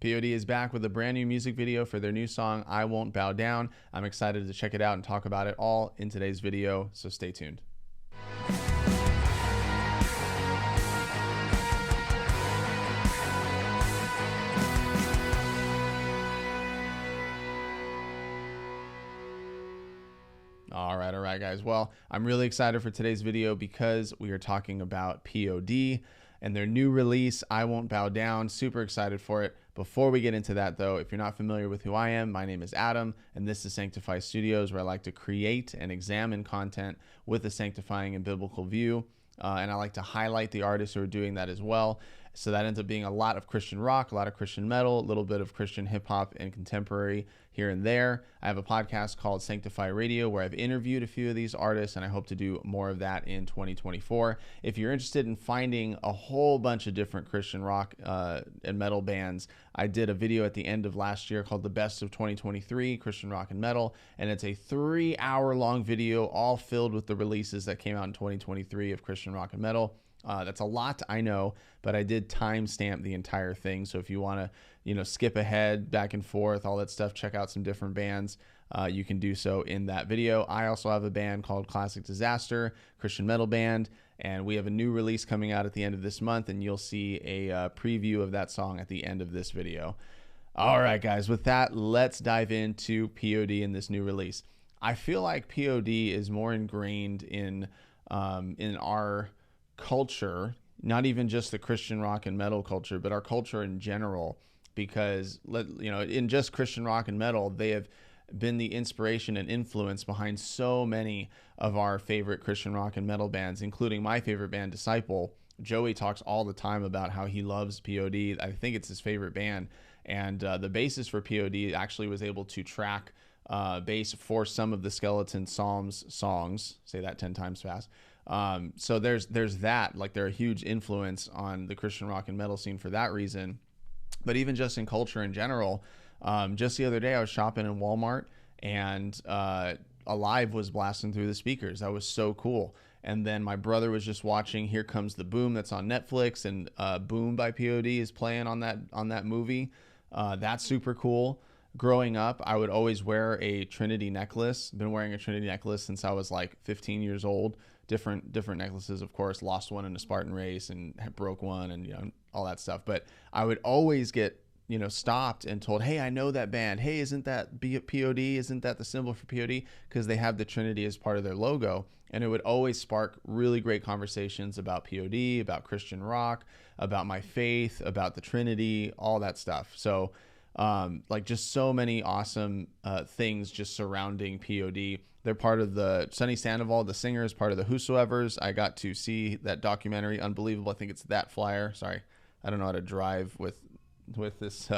P.O.D is back with a brand new music video for their new song, I Won't Bow Down. I'm excited to check it out and talk about it all in today's video, so stay tuned. All right, guys. Well, I'm really excited for today's video because we are talking about P.O.D and their new release, I Won't Bow Down. Super excited for it. Before we get into that, though, if you're not familiar with who I am, my name is Adam, and this is Sanctify Studios, where I like to create and examine content with a sanctifying and biblical view. And I like to highlight the artists who are doing that as well. So that ends up being a lot of Christian rock, a lot of Christian metal, a little bit of Christian hip hop and contemporary here and there. I have a podcast called Sanctify Radio where I've interviewed a few of these artists, and I hope to do more of that in 2024. If you're interested in finding a whole bunch of different Christian rock and metal bands, I did a video at the end of last year called The Best of 2023 Christian Rock and Metal, and it's a 3-hour-long video all filled with the releases that came out in 2023 of Christian rock and metal. That's a lot, I know, but I did timestamp the entire thing. So if you want to, skip ahead, back and forth, all that stuff, check out some different bands, you can do so in that video. I also have a band called Classic Disaster, Christian metal band, and we have a new release coming out at the end of this month, and you'll see a preview of that song at the end of this video. All right, guys, with that, let's dive into P.O.D and this new release. I feel like P.O.D is more ingrained in our culture, not even just the Christian rock and metal culture, but our culture in general, because in just Christian rock and metal, they have been the inspiration and influence behind so many of our favorite Christian rock and metal bands, including my favorite band, Disciple. Joey talks all the time about how he loves P.O.D. I think it's his favorite band, and the bassist for P.O.D. actually was able to track bass for some of the Skeleton Psalms songs. Say that 10 times fast. So there's that, like, they're a huge influence on the Christian rock and metal scene for that reason. But even just in culture in general, just the other day I was shopping in Walmart, and Alive was blasting through the speakers. That was so cool. And then my brother was just watching Here Comes the Boom that's on Netflix, and Boom by P.O.D is playing on that movie. That's super cool. Growing up, I would always wear a Trinity necklace. Been wearing a Trinity necklace since I was like 15 years old. Different necklaces, of course. Lost one in a Spartan race and broke one, and all that stuff. But I would always get stopped and told, "Hey, I know that band. Hey, isn't that P.O.D? Isn't that the symbol for P.O.D?" Because they have the Trinity as part of their logo, and it would always spark really great conversations about P.O.D, about Christian rock, about my faith, about the Trinity, all that stuff. So just so many awesome things just surrounding P.O.D. They're part of the Sonny Sandoval, the singer, is part of the Whosoevers. I got to see that documentary, unbelievable. I think it's That Flyer. Sorry, I don't know how to drive with this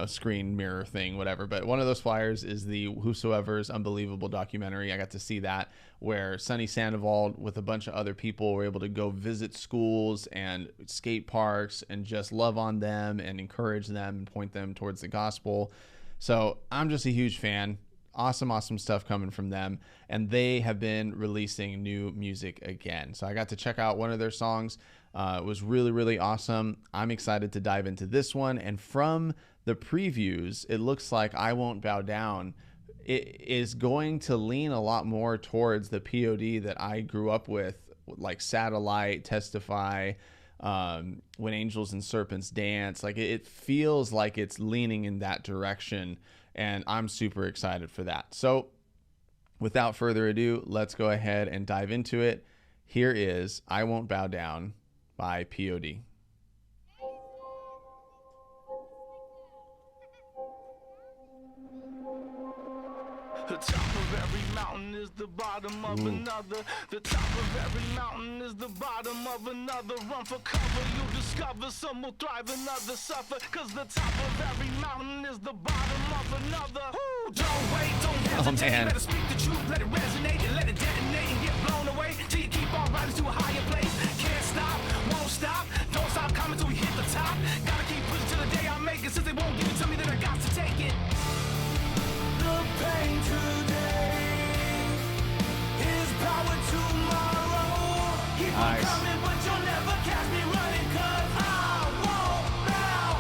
screen mirror thing, whatever. But one of those flyers is the Whosoevers unbelievable documentary. I got to see that, where Sonny Sandoval with a bunch of other people were able to go visit schools and skate parks and just love on them and encourage them and point them towards the gospel. So I'm just a huge fan. Awesome stuff coming from them, and they have been releasing new music again. So I got to check out one of their songs. It was really awesome. I'm excited to dive into this one, and from the previews, it looks like I Won't Bow Down it is going to lean a lot more towards the P.O.D that I grew up with, like Satellite, Testify, When Angels and Serpents Dance. Like, it feels like it's leaning in that direction, and I'm super excited for that. So without further ado, let's go ahead and dive into it. Here is I Won't Bow Down by P.O.D. The top of every mountain is the bottom of another. The top of every mountain is the bottom of another. Run for cover, you discover some will thrive and others suffer. Cause the top of every mountain is the bottom of another. Ooh, don't wait, don't hesitate. Better speak the truth, let it resonate and let it detonate and get blown away till you keep on rising to a higher place. Can't stop, won't stop, don't stop coming till we hit the top. Gotta keep pushing till the day I make it. Since they won't give it to me, then I got to take it. The pain today is power tomorrow. Keep on coming, but you'll never catch me running, 'cause I won't bow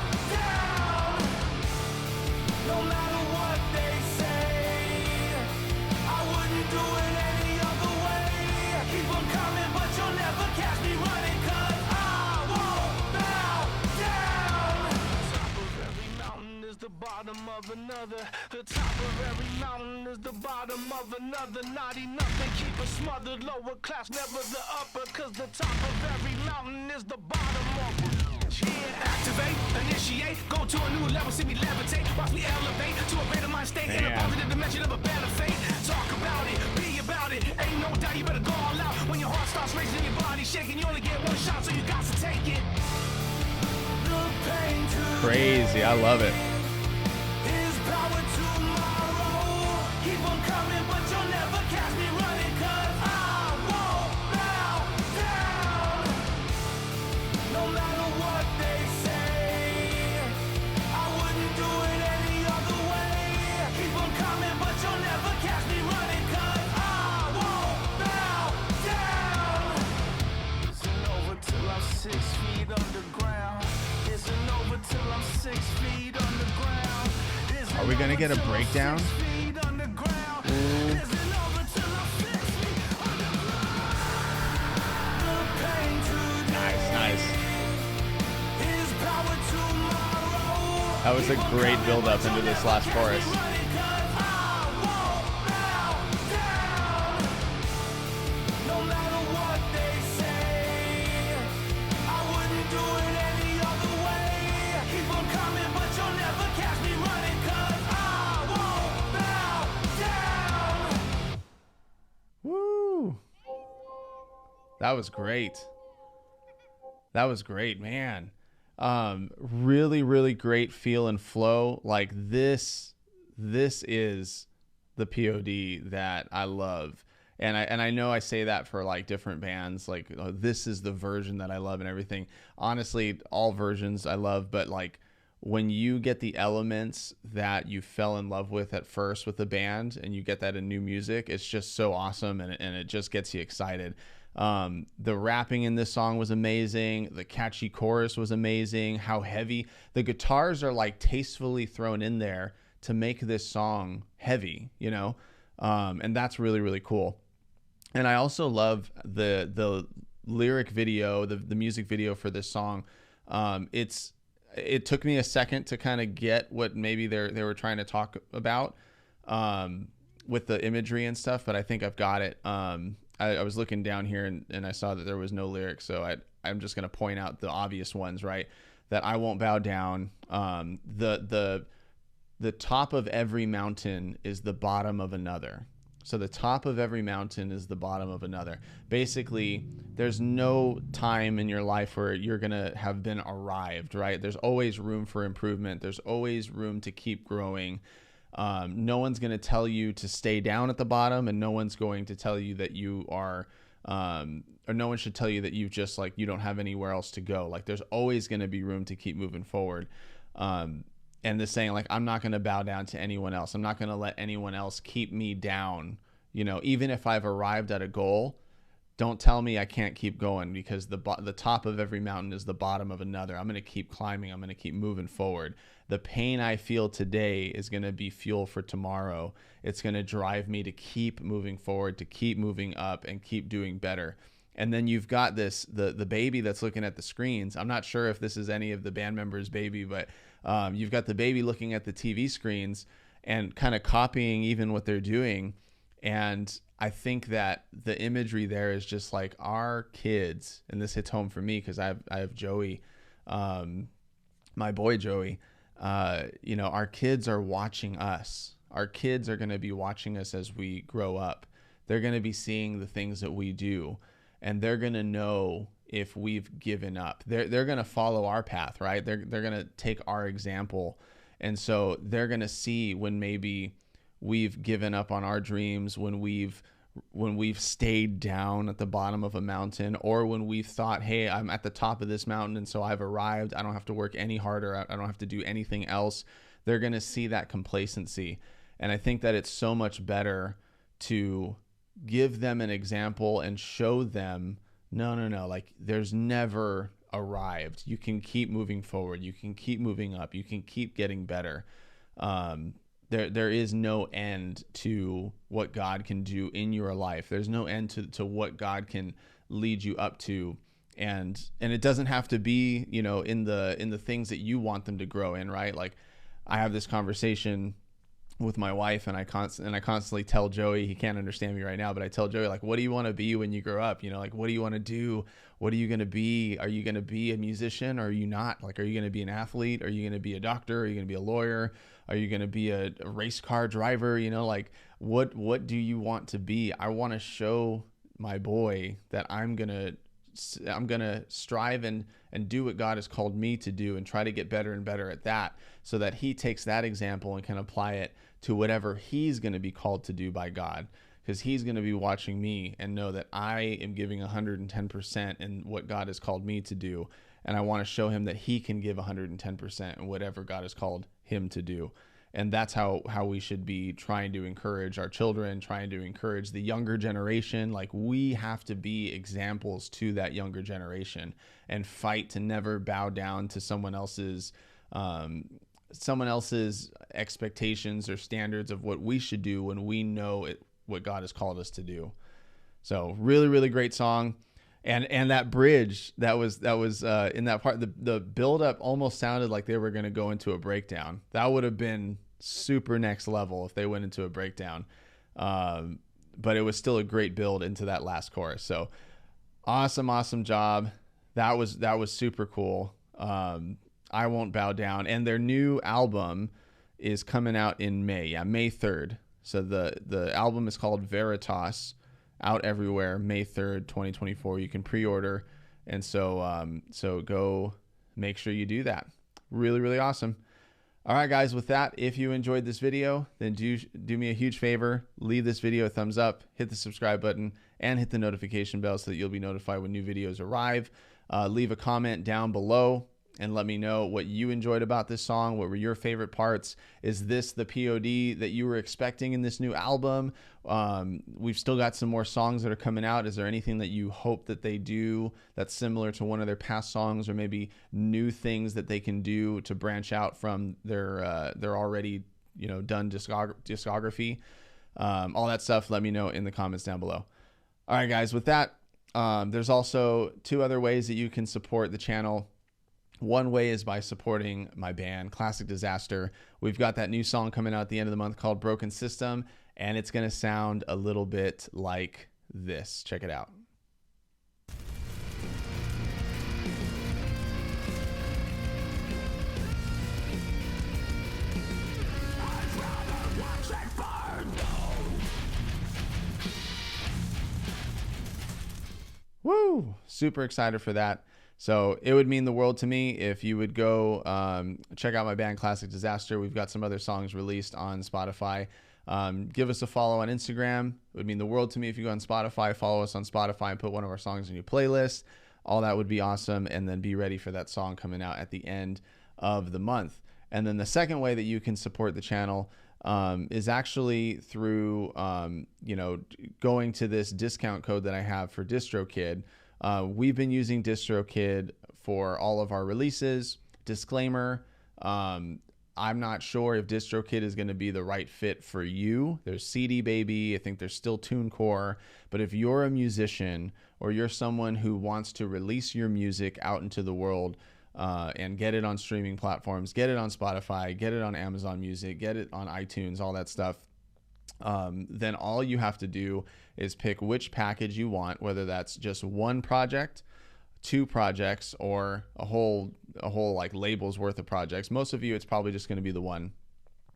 bottom of another. The top of every mountain is the bottom of another. Not enough, they keep us smothered. Lower class, never the upper. Cause the top of every mountain is the bottom of another. Yeah, activate, initiate, go to a new level, see me levitate, watch me elevate to a greater mind state, in a positive dimension of a better fate. Talk about it, be about it, ain't no doubt, you better go all out. When your heart starts racing and your body shaking, you only get one shot, so you got to take it. Crazy, I love it. His power tomorrow, keep on coming, but you'll never catch me running, cause I won't bow down, no matter what they say. I wouldn't do it any other way. Keep on coming, but you'll never catch me running, cause I won't bow down. Isn't over till I'm 6 feet underground. Isn't over till I'm 6 feet underground. Are we gonna get a breakdown? Nice. That was a great build up into this last chorus. Woo! That was great. That was great, man. Really great feel and flow. Like this is the P.O.D. that I love. And I know I say that for like different bands, like, oh, this is the version that I love and everything. Honestly, all versions I love, but like when you get the elements that you fell in love with at first with the band and you get that in new music, it's just so awesome, and it just gets you excited. The rapping in this song was amazing. The catchy chorus was amazing. How heavy the guitars are, like tastefully thrown in there to make this song heavy, you know? And that's really cool. And I also love the lyric video, the music video for this song. It took me a second to kind of get what maybe they were trying to talk about with the imagery and stuff, but I think I've got it. I was looking down here and I saw that there was no lyrics, so I'm just going to point out the obvious ones, right? That I won't bow down. The top of every mountain is the bottom of another. So the top of every mountain is the bottom of another. Basically, there's no time in your life where you're going to have been arrived, right? There's always room for improvement. There's always room to keep growing. No one's going to tell you to stay down at the bottom, and no one's going to tell you that you are, or no one should tell you that you just like, you don't have anywhere else to go. Like there's always going to be room to keep moving forward. And the saying, like, I'm not going to bow down to anyone else. I'm not going to let anyone else keep me down. You know, even if I've arrived at a goal, don't tell me I can't keep going, because the top of every mountain is the bottom of another. I'm going to keep climbing. I'm going to keep moving forward. The pain I feel today is going to be fuel for tomorrow. It's going to drive me to keep moving forward, to keep moving up, and keep doing better. And then you've got this, the baby that's looking at the screens. I'm not sure if this is any of the band members' baby, but you've got the baby looking at the TV screens and kind of copying even what they're doing. And I think that the imagery there is just like our kids, and this hits home for me because I have Joey, my boy Joey. You know, our kids are watching us. Our kids are going to be watching us as we grow up. They're going to be seeing the things that we do, and they're going to know if we've given up. They're going to follow our path, right? They're going to take our example. And so they're going to see when maybe we've given up on our dreams, when we've stayed down at the bottom of a mountain, or when we've thought, hey, I'm at the top of this mountain, and so I've arrived. I don't have to work any harder. I don't have to do anything else. They're going to see that complacency. And I think that it's so much better to give them an example and show them, no, like there's never arrived. You can keep moving forward. You can keep moving up. You can keep getting better. There is no end to what God can do in your life. There's no end to what God can lead you up to. And it doesn't have to be, you know, in the things that you want them to grow in, right? Like, I have this conversation with my wife, and I constantly tell Joey, he can't understand me right now, but I tell Joey, like, what do you want to be when you grow up? You know, like, what do you want to do? What are you going to be? Are you going to be a musician, or are you not? Like, are you going to be an athlete? Are you going to be a doctor? Are you going to be a lawyer? Are you going to be a race car driver? You know, like, what do you want to be? I want to show my boy that I'm going to strive and do what God has called me to do, and try to get better and better at that, so that he takes that example and can apply it to whatever he's going to be called to do by God, because he's going to be watching me and know that I am giving 110% in what God has called me to do. And I want to show him that he can give 110% in whatever God has called him to do. And that's how we should be trying to encourage our children, trying to encourage the younger generation. Like, we have to be examples to that younger generation, and fight to never bow down to someone else's expectations or standards of what we should do when we know what God has called us to do. So really, really great song. And that bridge that was in that part, the build up almost sounded like they were going to go into a breakdown. That would have been super next level if they went into a breakdown. But it was still a great build into that last chorus. So awesome job. That was super cool. I Won't Bow Down, and their new album is coming out in May. Yeah, May 3rd. So the album is called Veritas, out everywhere, May 3rd, 2024. You can pre-order. And so go make sure you do that. Really, really awesome. All right, guys, with that, if you enjoyed this video, then do me a huge favor, leave this video a thumbs up, hit the subscribe button, and hit the notification bell so that you'll be notified when new videos arrive. Leave a comment down below and let me know what you enjoyed about this song. What were your favorite parts? Is this the P.O.D. that you were expecting in this new album? We've still got some more songs that are coming out. Is there anything that you hope that they do that's similar to one of their past songs, or maybe new things that they can do to branch out from their already done discography? All that stuff, let me know in the comments down below. All right, guys, with that, there's also 2 other ways that you can support the channel. One way is by supporting my band, Classic Disaster. We've got that new song coming out at the end of the month called Broken System, and it's going to sound a little bit like this. Check it out. Woo! Super excited for that. So it would mean the world to me if you would go check out my band, Classic Disaster. We've got some other songs released on Spotify. Give us a follow on Instagram. It would mean the world to me if you go on Spotify, follow us on Spotify, and put one of our songs in your playlist. All that would be awesome. And then be ready for that song coming out at the end of the month. And then the second way that you can support the channel is actually through, going to this discount code that I have for DistroKid. We've been using DistroKid for all of our releases. Disclaimer, I'm not sure if DistroKid is going to be the right fit for you. There's CD Baby. I think there's still TuneCore. But if you're a musician, or you're someone who wants to release your music out into the world, and get it on streaming platforms, get it on Spotify, get it on Amazon Music, get it on iTunes, all that stuff, then all you have to do is pick which package you want, whether that's just one project, 2 projects, or a whole like label's worth of projects. Most of you, it's probably just going to be the one.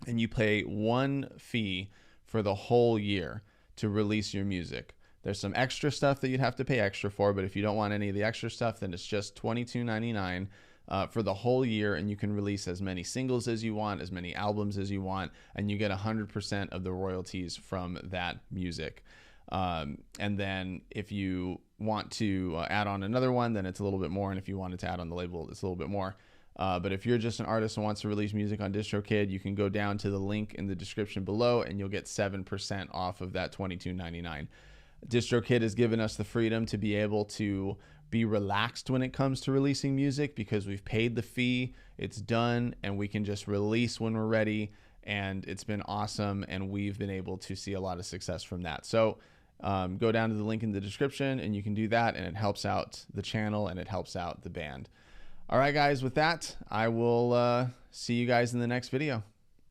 And you pay one fee for the whole year to release your music. There's some extra stuff that you'd have to pay extra for, but if you don't want any of the extra stuff, then it's just $22.99 for the whole year, and you can release as many singles as you want, as many albums as you want, and you get 100% of the royalties from that music. And then if you want to add on another one, then it's a little bit more, and if you wanted to add on the label, it's a little bit more. But if you're just an artist who wants to release music on DistroKid, you can go down to the link in the description below, and you'll get 7% off of that $22.99. DistroKid has given us the freedom to be able to be relaxed when it comes to releasing music, because we've paid the fee, it's done, and we can just release when we're ready. And it's been awesome, and we've been able to see a lot of success from that. So go down to the link in the description, and you can do that, and it helps out the channel, and it helps out the band. All right, guys, with that, I will see you guys in the next video.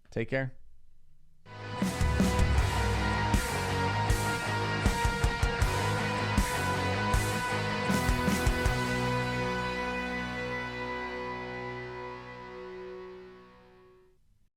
Take care.